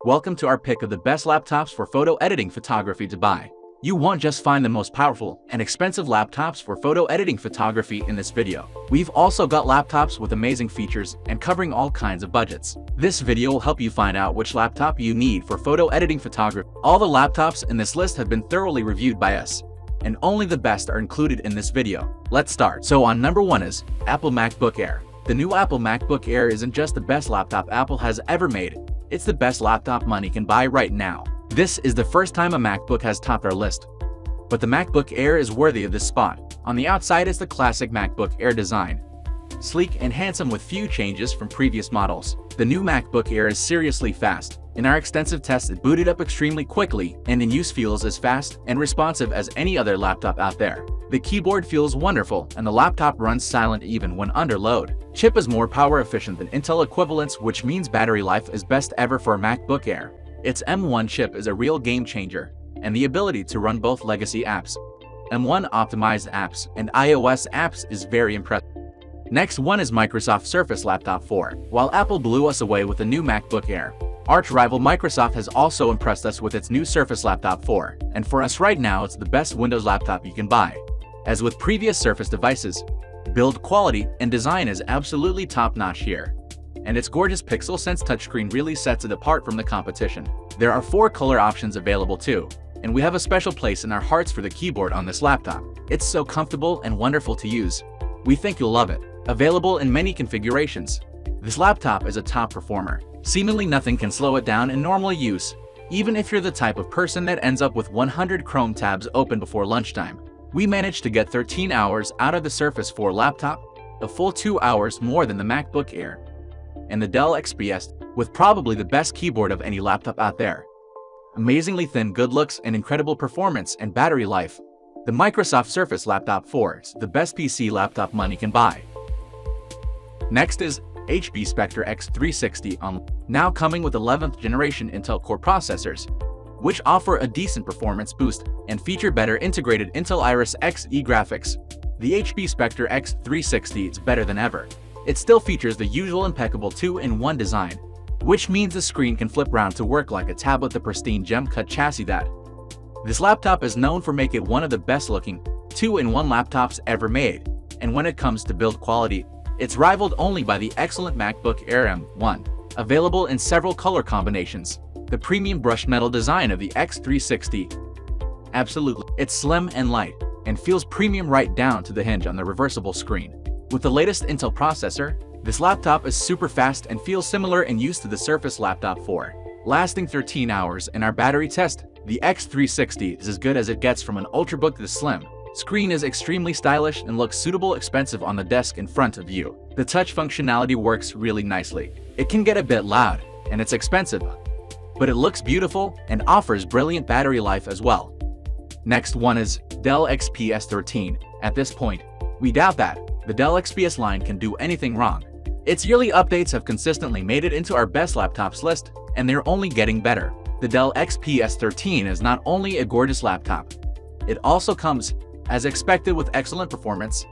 Welcome to our pick of the best laptops for photo editing photography to buy. You won't just find the most powerful and expensive laptops for photo editing photography in this video. We've also got laptops with amazing features and covering all kinds of budgets. This video will help you find out which laptop you need for photo editing photography. All the laptops in this list have been thoroughly reviewed by us, and only the best are included in this video. Let's start. So on number 1 is Apple MacBook Air. The new Apple MacBook Air isn't just the best laptop Apple has ever made, it's the best laptop money can buy right now. This is the first time a MacBook has topped our list, but the MacBook Air is worthy of this spot. On the outside is the classic MacBook Air design, sleek and handsome with few changes from previous models. The new MacBook Air is seriously fast. In our extensive tests, it booted up extremely quickly and in use feels as fast and responsive as any other laptop out there. The keyboard feels wonderful and the laptop runs silent even when under load. Chip is more power efficient than Intel equivalents, which means battery life is best ever for a MacBook Air. Its M1 chip is a real game changer, and the ability to run both legacy apps, M1 optimized apps, and iOS apps is very impressive. Next one is Microsoft Surface Laptop 4. While Apple blew us away with the new MacBook Air, arch rival Microsoft has also impressed us with its new Surface Laptop 4, and for us right now it's the best Windows laptop you can buy. As with previous Surface devices, build quality and design is absolutely top-notch here, and its gorgeous Pixel-Sense touchscreen really sets it apart from the competition. There are 4 color options available too, and we have a special place in our hearts for the keyboard on this laptop. It's so comfortable and wonderful to use. We think you'll love it. Available in many configurations, this laptop is a top performer. Seemingly nothing can slow it down in normal use, even if you're the type of person that ends up with 100 Chrome tabs open before lunchtime. We managed to get 13 hours out of the Surface 4 laptop, a full 2 hours more than the MacBook Air, and the Dell XPS, with probably the best keyboard of any laptop out there. Amazingly thin good looks and incredible performance and battery life, the Microsoft Surface Laptop 4 is the best PC laptop money can buy. Next is HP Spectre X360, now coming with 11th generation Intel Core processors, which offer a decent performance boost and feature better integrated Intel Iris Xe graphics. The HP Spectre X360 is better than ever. It still features the usual impeccable 2-in-1 design, which means the screen can flip round to work like a tablet, the pristine gem-cut chassis that. This laptop is known for making it one of the best-looking 2-in-1 laptops ever made, and when it comes to build quality, it's rivaled only by the excellent MacBook Air M1, available in several color combinations. The premium brushed metal design of the X360. Absolutely. It's slim and light, and feels premium right down to the hinge on the reversible screen. With the latest Intel processor, this laptop is super fast and feels similar in use to the Surface Laptop 4. Lasting 13 hours in our battery test, the X360 is as good as it gets from an Ultrabook. The slim screen is extremely stylish and looks suitable expensive on the desk in front of you. The touch functionality works really nicely. It can get a bit loud, and it's expensive, but it looks beautiful and offers brilliant battery life as well. Next one is Dell XPS 13. At this point, we doubt that the Dell XPS line can do anything wrong. Its yearly updates have consistently made it into our best laptops list, and they're only getting better. The Dell XPS 13 is not only a gorgeous laptop, it also comes, as expected, with excellent performance,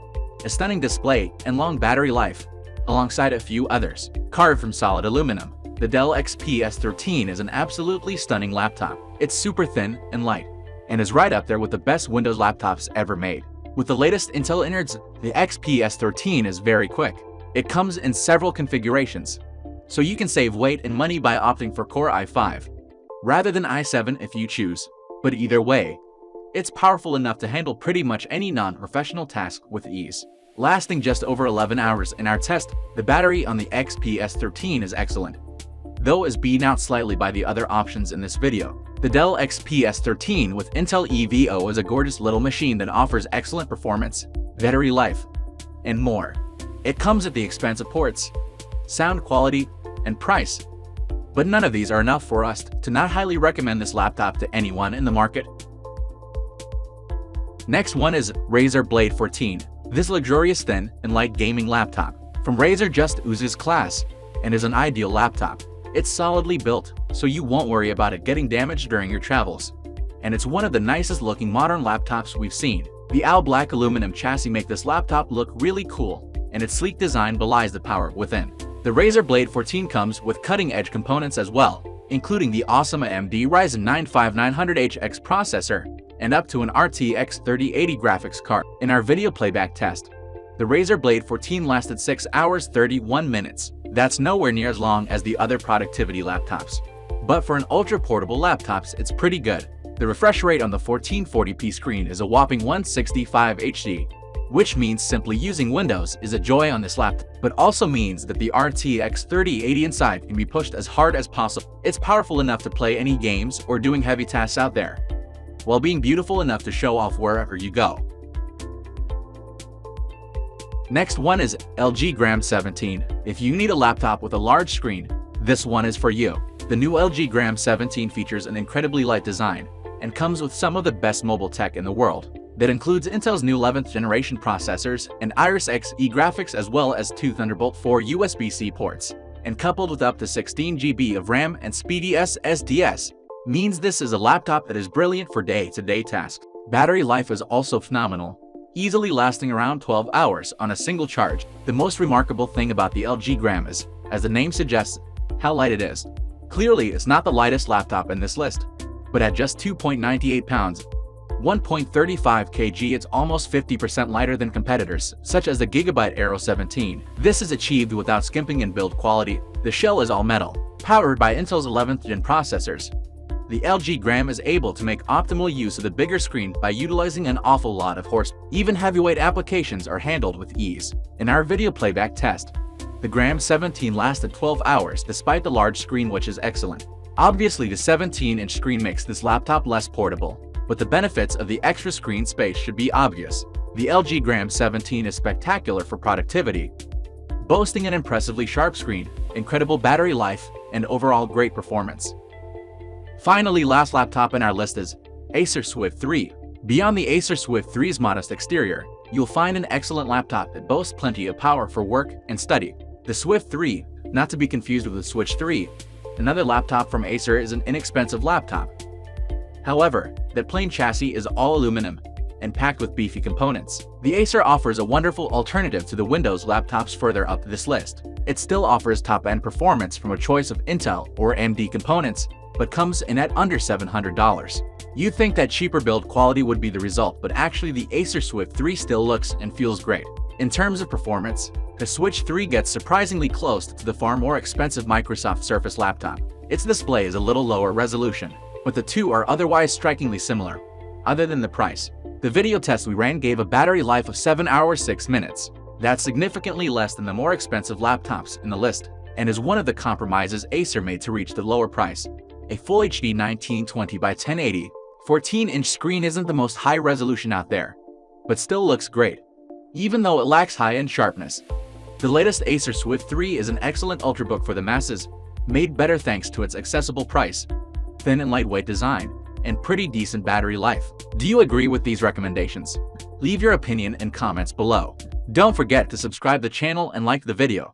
a stunning display, and long battery life, alongside a few others. Carved from solid aluminum, the Dell XPS 13 is an absolutely stunning laptop. It's super thin and light, and is right up there with the best Windows laptops ever made. With the latest Intel innards, the XPS 13 is very quick. It comes in several configurations, so you can save weight and money by opting for Core i5, rather than i7 if you choose. But either way, it's powerful enough to handle pretty much any non-professional task with ease. Lasting just over 11 hours in our test, the battery on the XPS 13 is excellent, though is beaten out slightly by the other options in this video. The Dell XPS 13 with Intel EVO is a gorgeous little machine that offers excellent performance, battery life, and more. It comes at the expense of ports, sound quality, and price, but none of these are enough for us to not highly recommend this laptop to anyone in the market. Next one is Razer Blade 14. This luxurious thin and light gaming laptop from Razer just oozes class and is an ideal laptop. It's solidly built, so you won't worry about it getting damaged during your travels, and it's one of the nicest looking modern laptops we've seen. The all black aluminum chassis make this laptop look really cool, and its sleek design belies the power within. The Razer Blade 14 comes with cutting-edge components as well, including the awesome AMD Ryzen 9 5900HX processor and up to an RTX 3080 graphics card. In our video playback test, the Razer Blade 14 lasted 6 hours 31 minutes. That's nowhere near as long as the other productivity laptops. But for an ultra-portable laptops, it's pretty good. The refresh rate on the 1440p screen is a whopping 165 HD, which means simply using Windows is a joy on this laptop, but also means that the RTX 3080 inside can be pushed as hard as possible. It's powerful enough to play any games or doing heavy tasks out there, while being beautiful enough to show off wherever you go. Next one is LG Gram 17. If you need a laptop with a large screen, this one is for you. The new LG Gram 17 features an incredibly light design and comes with some of the best mobile tech in the world. That includes Intel's new 11th generation processors and Iris Xe graphics, as well as two Thunderbolt 4 USB-C ports. And coupled with up to 16 GB of RAM and speedy SSDs, means this is a laptop that is brilliant for day-to-day tasks. Battery life is also phenomenal, easily lasting around 12 hours on a single charge. The most remarkable thing about the LG Gram is, as the name suggests, how light it is. Clearly, it's not the lightest laptop in this list, but at just 2.98 pounds, 1.35 kg, it's almost 50% lighter than competitors, such as the Gigabyte Aero 17. This is achieved without skimping in build quality. The shell is all metal, powered by Intel's 11th gen processors. The LG Gram is able to make optimal use of the bigger screen by utilizing an awful lot of horsepower. Even heavyweight applications are handled with ease. In our video playback test, the Gram 17 lasted 12 hours despite the large screen, which is excellent. Obviously, the 17-inch screen makes this laptop less portable, but the benefits of the extra screen space should be obvious. The LG Gram 17 is spectacular for productivity, boasting an impressively sharp screen, incredible battery life, and overall great performance. Finally, last laptop in our list is Acer Swift 3. Beyond the Acer Swift 3's modest exterior, you'll find an excellent laptop that boasts plenty of power for work and study. The Swift 3, not to be confused with the Switch 3, another laptop from Acer, is an inexpensive laptop. However, that plain chassis is all aluminum and packed with beefy components. The Acer offers a wonderful alternative to the Windows laptops further up this list. It still offers top-end performance from a choice of Intel or AMD components, but comes in at under $700. You'd think that cheaper build quality would be the result, but actually the Acer Swift 3 still looks and feels great. In terms of performance, the Switch 3 gets surprisingly close to the far more expensive Microsoft Surface laptop. Its display is a little lower resolution, but the two are otherwise strikingly similar, other than the price. The video test we ran gave a battery life of 7 hours 6 minutes. That's significantly less than the more expensive laptops in the list, and is one of the compromises Acer made to reach the lower price. A Full HD 1920 by 1080 14-inch screen isn't the most high resolution out there, but still looks great, even though it lacks high-end sharpness. The latest Acer Swift 3 is an excellent ultrabook for the masses, made better thanks to its accessible price, thin and lightweight design, and pretty decent battery life. Do you agree with these recommendations? Leave your opinion in comments below. Don't forget to subscribe to the channel and like the video.